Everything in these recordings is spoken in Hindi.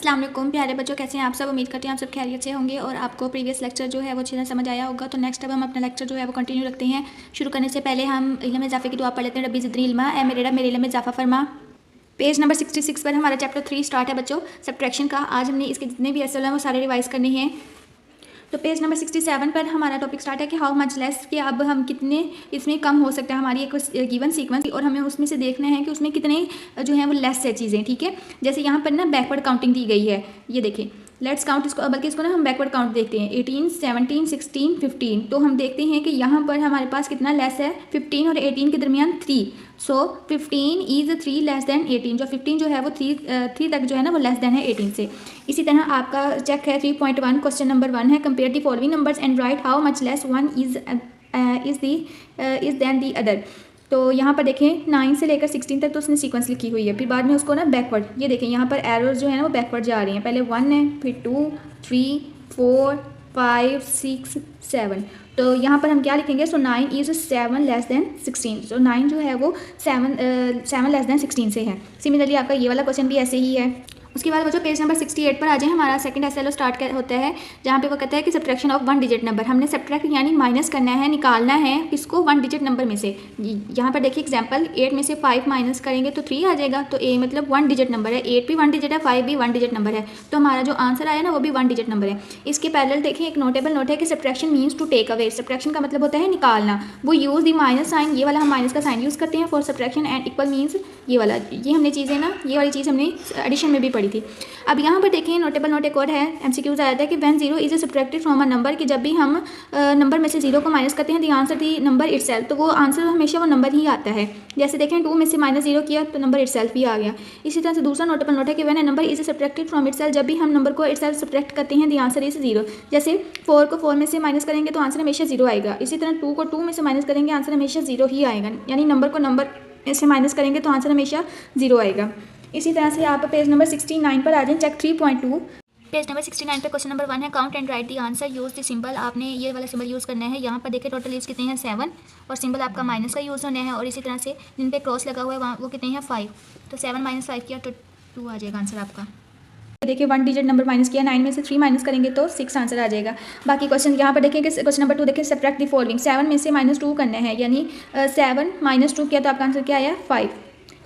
अस्सलाम वालेकुम प्यारे बच्चों, कैसे हैं आप सब। उम्मीद करते हैं आप सब खैरियत से होंगे और आपको प्रीवियस लेक्चर जो है वो अच्छी तरह समझ आया होगा। तो नेक्स्ट अब हम अपना लेक्चर जो है वो कंटिन्यू रखते हैं। शुरू करने से पहले हम इल्म इजाफे की दुआ पढ़ लेते हैं। रब्बी ज़िदनी इल्मा, ए मेरे रब मेरे इल्म में इजाफा फरमा। पेज नंबर 66 पर हमारा चैप्टर 3 स्टार्ट है बच्चों, सब्ट्रैक्शन का। आज हमने इसके जितने भी एसएल हैं वो सारे रिवाइज करने हैं। तो पेज नंबर 67 पर हमारा टॉपिक स्टार्ट है कि हाउ मच लेस, कि अब हम कितने इसमें कम हो सकता है हमारी एक गिवन सीक्वेंस, और हमें उसमें से देखना है कि उसमें कितने जो है वो लेस है चीज़ें। ठीक है, जैसे यहाँ पर ना बैकवर्ड काउंटिंग दी गई है, ये देखें। लेट्स काउंट इसको, बल्कि इसको ना हम बैकवर्ड काउंट देखते हैं। 18, 17, 16, 15। तो हम देखते हैं कि यहाँ पर हमारे पास कितना लेस है, 15 और 18 के दरमियान 3। सो 15 इज़ 3 लेस देन 18। जो 15 जो है वो 3 तक जो है ना वो लेस देन है 18 से। इसी तरह आपका चेक है 3.1, क्वेश्चन नंबर 1 है, compare the following numbers and write how much less one is then the other. तो यहाँ पर देखें 9 से लेकर 16 तक तो उसने सीक्वेंस लिखी हुई है, फिर बाद में उसको ना बैकवर्ड, ये देखें यहाँ पर एरोज जो है ना वो बैकवर्ड जा रही हैं। पहले 1 है, फिर 2, 3, 4, 5, 6, 7। तो यहाँ पर हम क्या लिखेंगे, सो 9 इज़ 7 लेस देन 16। सो 9 जो है वो 7 लेस देन 16 से है। सिमिलरली आपका ये वाला क्वेश्चन भी ऐसे ही है। उसके बाद बच्चों पेज नंबर 68 पर आ जाए। हमारा सेकंड एसएलओ स्टार्ट होता है, जहाँ पे वो कहता है कि सब्ट्रैक्शन ऑफ 1 डिजिट नंबर। हमने सब्ट्रैक्ट यानी माइनस करना है, निकालना है किसको, 1 डिजिट नंबर में से। यहाँ पर देखिए एग्जांपल, 8 में से 5 माइनस करेंगे तो 3 आ जाएगा। तो ए मतलब 1 डिजिट नंबर है, 8 भी 1 डिजिट है, 5 भी 1 डिजिट नंबर है। तो हमारा जो आंसर आया ना वो भी 1 डिजिट नंबर है। इसके पैरेलल देखें, एक नोटेबल नोट है कि subtraction means to take away. Subtraction का मतलब होता है निकालना। वो यूज़ दी माइनस साइन, ये वाला हम माइनस का साइन यूज़ करते हैं for subtraction, and equal means ये वाला। ये हमने चीज़ें ना, ये वाली चीज़ हमने एडिशन में भी पढ़ी थी। अब यहाँ पर देखिए नोटेबल नोट एक और है, एमसीक्यूज आया था कि when 0 is subtracted from a number, कि जब भी हम नंबर में से 0 को माइनस करते हैं the answer the number itself, तो वो आंसर हमेशा वो नंबर ही आता है। जैसे देखें 2 में से -0 किया तो नंबर इटसेल्फ भी आ गया। इसी तरह से दूसरा नोटेबल नोट है कि when a number is subtracted from itself, जब भी हम नंबर को इटसेल्फ सब्ट्रैक्ट करते हैं द आंसर इज 0। जैसे 4 को 4 में से माइनस करेंगे तो आंसर हमेशा 0 आएगा। इसी तरह 2 को 2 में से माइनस करेंगे आंसर हमेशा 0 ही आएगा, यानी नंबर को नंबर में से माइनस करेंगे तो आंसर हमेशा 0 आएगा। इसी तरह से आप पेज नंबर 69 पर आ जाएं, चेक 3.2। पेज नंबर 69 पे क्वेश्चन नंबर 1 है, count and write the answer, use the symbol. आपने ये वाला सिंबल यूज़ करना है। यहाँ पर देखिए टोटल लीव्स कितने हैं, 7, और सिंबल आपका माइनस का यूज़ होना है। और इसी तरह से जिन पे क्रॉस लगा हुआ है वहाँ वो कितने हैं, 5। तो 7 - 5 किया तो 2 आ जाएगा आंसर आपका। देखिए 1 डिजिट नंबर माइनस किया, 9 में से 3 माइनस करेंगे तो 6 आंसर आ जाएगा। बाकी क्वेश्चन यहाँ पर देखें कि क्वेश्चन नंबर 2 देखें, सब्ट्रैक्ट द फॉलोइंग। 7 में से -2 करना है, यानी 7 - 2 किया तो आपका आंसर क्या आया, 5।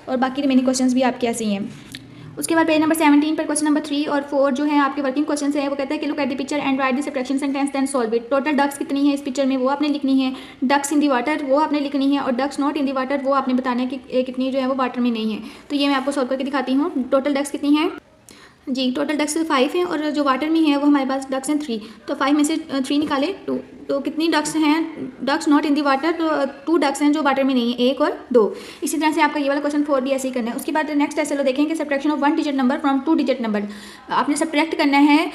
और बाकी रिमेनिंग क्वेश्चंस भी आपके ऐसे ही हैं। उसके बाद पेज नंबर 17 पर क्वेश्चन नंबर 3 और 4 जो है आपके वर्किंग क्वेश्चन है, वो कहता है कि look at the picture and write the subtraction sentence then solve it. Total ducks कितनी है इस पिक्चर में वो आपने लिखनी है, डक्स इन दी वाटर वो आपने लिखनी है, और ducks not in the water वो आपने बताना है कि कितनी जो है वो वाटर में नहीं है। तो ये मैं आपको सॉल्व करके दिखाती हूँ। टोटल डक्स कितनी है जी, टोटल डक्स 5 हैं, और जो वाटर में है वो हमारे पास डक्स हैं 3। तो 5 में से 3 निकाले 2। तो कितनी डक्स हैं, ducks not in the water, तो 2 डक्स हैं जो वाटर में नहीं है, 1 और 2। इसी तरह से आपका ये वाला क्वेश्चन 4 भी ऐसे ही करना है। उसके बाद नेक्स्ट ऐसे लो देखेंगे, subtraction of 1 digit number from 2 digit number. आपने सब्ट्रैक्ट करना है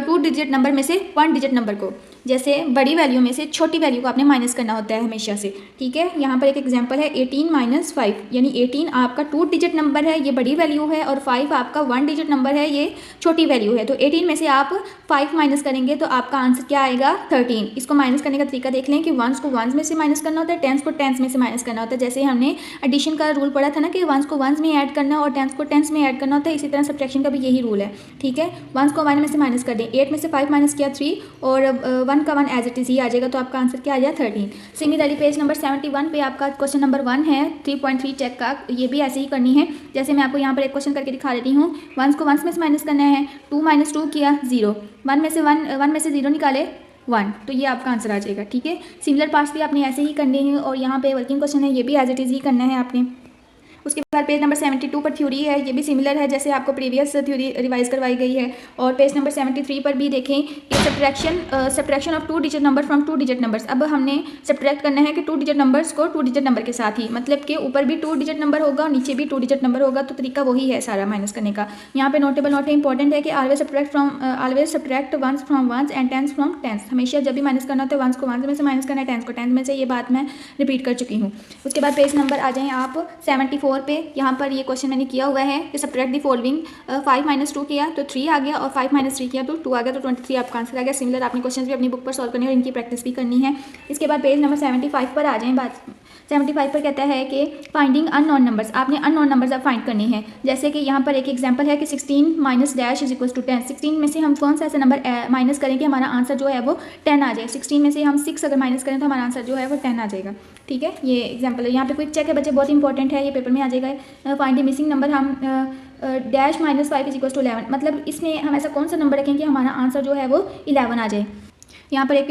2 डिजिट नंबर में से 1 डिजिट नंबर को। जैसे बड़ी वैल्यू में से छोटी वैल्यू को आपने माइनस करना होता है हमेशा से। ठीक है, यहाँ पर एक एग्जांपल है 18 - 5, यानी 18 आपका 2 डिजिट नंबर है, ये बड़ी वैल्यू है, और 5 आपका 1 डिजिट नंबर है, ये छोटी वैल्यू है। तो 18 में से आप 5 माइनस करेंगे तो आपका आंसर क्या आएगा, 13। इसको माइनस करने का तरीका देख लें कि 1s को 1s में से माइनस करना होता है, 10s को 10s में से माइनस करना होता है। जैसे हमने एडिशन का रूल पढ़ा था ना कि 1s को 1s में ऐड करना और 10s को 10s में ऐड करना होता है, इसी तरह सब्ट्रैक्शन का भी यही रूल है। ठीक है, 1s को 1 में से माइनस कर दें, 8 में से 5 माइनस किया 3, और 1 का 1 एज इट इज़ ही आ जाएगा, तो आपका आंसर क्या आ जाएगा, 13। सिमिलरली पेज नंबर 71 पे आपका क्वेश्चन नंबर 1 है 3.3 चेक का, ये भी ऐसे ही करनी है। जैसे मैं आपको यहाँ पर एक क्वेश्चन करके दिखा देती हूँ। 1s को 1s में से माइनस करना है, 2 - 2 किया 0, 1 में से 0 निकाले 1, तो ये आपका आंसर आ जाएगा। ठीक है, सिमिलर पार्ट्स भी आपने ऐसे ही करने हैं, और यहाँ पे वर्किंग क्वेश्चन है, ये भी एज इट इज़ ही करना है आपने। उसके बाद पेज नंबर 72 पर थ्योरी है, ये भी सिमिलर है जैसे आपको प्रीवियस थ्योरी रिवाइज करवाई गई है। और पेज नंबर 73 पर भी देखें कि subtraction of 2 digit number from 2 digit numbers. अब हमने सब्ट्रैक्ट करना है कि 2 डिजिट नंबर्स को 2 डिजिट नंबर के साथ ही, मतलब कि ऊपर भी 2 डिजिट नंबर होगा और नीचे भी 2 डिजिट नंबर होगा, तो तरीका वही है सारा माइनस करने का। यहाँ पे नोटेबल नोट है, इंपॉर्टेंट है कि always subtract 1s from 1s and 10s from 10s। हमेशा जब भी माइनस करना होता है 1s को 1s में से माइनस करना है, 10s को 10s में से, ये बात मैं रिपीट कर चुकी हूँ। उसके बाद पेज नंबर आ जाएँ आप 74 पे। यहाँ पर ये क्वेश्चन मैंने किया हुआ है कि सब्ट्रैक्ट दी फॉलोइंग। 5 - 2 किया तो 3 आ गया, और 5 - 3 किया तो 2 आ गया, तो 23 आपका आंसर आ गया। सिमिलर आपने क्वेश्चन भी अपनी बुक पर सॉल्व करनी है और इनकी प्रैक्टिस भी करनी है। इसके बाद पेज नंबर 75 पर आ जाएँ, 75 पर कहता है कि फाइंडिंग अननोन नंबर्स, आपने अननोन नंबर्स आप फाइंड करने हैं। जैसे कि यहाँ पर एक एग्जांपल है कि 16 minus dash is equal to 10। 16 में से हम कौन सा ऐसा नंबर माइनस करें कि हमारा आंसर जो है वो 10 आ जाए। 16 में से हम 6 अगर माइनस करें तो हमारा आंसर जो है वो 10 आ जाएगा। ठीक है, ये एग्जाम्पल है। यहाँ पे क्विक चेक है बच्चे, बहुत इंपॉर्टेंट है, ये पेपर में आ जाएगा। फाइंड द मिसिंग नंबर, हम dash minus 5 is equal to 11, मतलब इसमें हम ऐसा कौन सा नंबर रखें कि हमारा आंसर जो है वो 11 आ जाए। यहाँ पर एक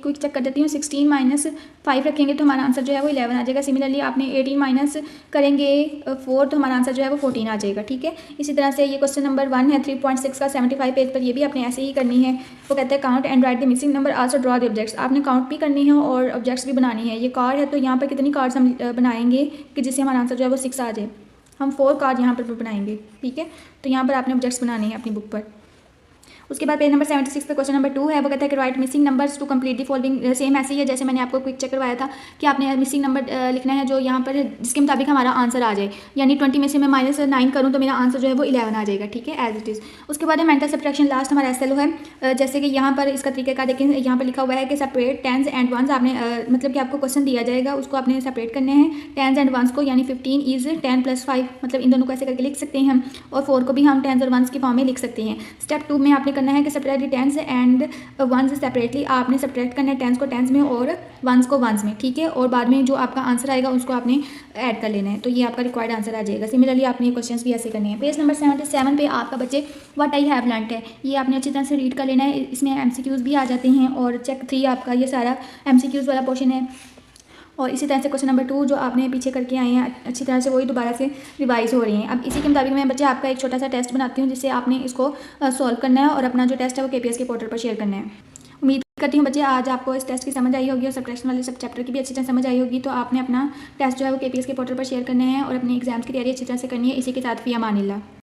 क्विक चेक कर देती हूँ। 16 माइनस 5 रखेंगे तो हमारा आंसर जो है वो 11 आ जाएगा। सिमिलरली आपने 18 माइनस करेंगे 4 तो हमारा आंसर जो है वो 14 आ जाएगा। ठीक है, इसी तरह से ये क्वेश्चन नंबर 1 है 3.6 का 75 पेज पर, ये भी आपने ऐसे ही करनी है। वो कहते हैं count and write the missing number, also draw the objects. आपने काउंट भी करनी है और ऑब्जेक्ट्स भी बनानी है। ये कार्ड है तो यहाँ पर कितनी कार्ड्स हम बनाएंगे कि जिससे हमारा आंसर जो है वो 6 आ जाए। हम 4 कार्ड यहाँ पर बनाएंगे। ठीक है, तो यहाँ पर आपने ऑब्जेक्ट्स बनाने हैं अपनी बुक पर। उसके बाद पेज नंबर 76 पे क्वेश्चन नंबर 2 है। वो कहता है कि write missing numbers to complete the following. Same ऐसे ही है जैसे मैंने आपको क्विक चेक करवाया था कि आपने मिसिंग नंबर लिखना है जो यहाँ पर जिसके मुताबिक हमारा आंसर आ जाए। यानी 20 में से मैं -9 करूँ तो मेरा आंसर जो है वो 11 आ जाएगा। ठीक है, एज इट इज़। उसके बाद है मेंटल सब्ट्रैक्शन, लास्ट हमारा एसएलओ है। जैसे कि यहाँ पर इसका तरीके का देखें, यहाँ पर लिखा हुआ है कि सेपरेट टेंस एंड वंस। आपने मतलब कि आपको क्वेश्चन दिया जाएगा, उसको आपने सेपरेट करने हैं टेंस एंड वंस को। यानी 15 इज़ 10 + 5, मतलब इन दोनों को ऐसे करके लिख सकते हैं हम, और 4 को भी हम टेंस और वंस की फॉर्म में लिख सकते हैं। स्टेप 2 में आपने करना है कि separate tens and ones separately. आपने सब्ट्रैक्ट करना है टेंस को टेंस में और वंस को वंस में। ठीक है, और बाद में जो आपका आंसर आएगा उसको आपने ऐड कर लेना है, तो ये आपका रिक्वायर्ड आंसर आ जाएगा। सिमिलरली आपने ये क्वेश्चंस भी ऐसे करने हैं। पेज नंबर 77 पे आपका बच्चे व्हाट आई हैव लर्नड है, ये आपने अच्छी तरह से रीड कर लेना है। इसमें एमसीक्यूज़ भी आ जाते हैं और चेक 3 आपका ये सारा एमसीक्यूज़ वाला पोर्शन है। और इसी तरह से क्वेश्चन नंबर 2 जो आपने पीछे करके आए हैं अच्छी तरह से, वही दोबारा से रिवाइज हो रही हैं। अब इसी के मुताबिक मैं बच्चे आपका एक छोटा सा टेस्ट बनाती हूँ जिससे आपने इसको सॉल्व करना है और अपना जो टेस्ट है वो केपीएस के पोर्टल पर शेयर करना है। उम्मीद करती हूँ बच्चे आज आपको इस टेस्ट की समझ आई होगी और सब्ट्रैक्शन वाले सब चैप्टर की भी अच्छी तरह समझ आई होगी। तो आपने अपना टेस्ट जो है वो केपीएस के पोर्टल पर शेयर करना है और अपने एग्जाम्स की तैयारी अच्छी तरह से करनी है। इसी के साथ भी अमानिल्लाह।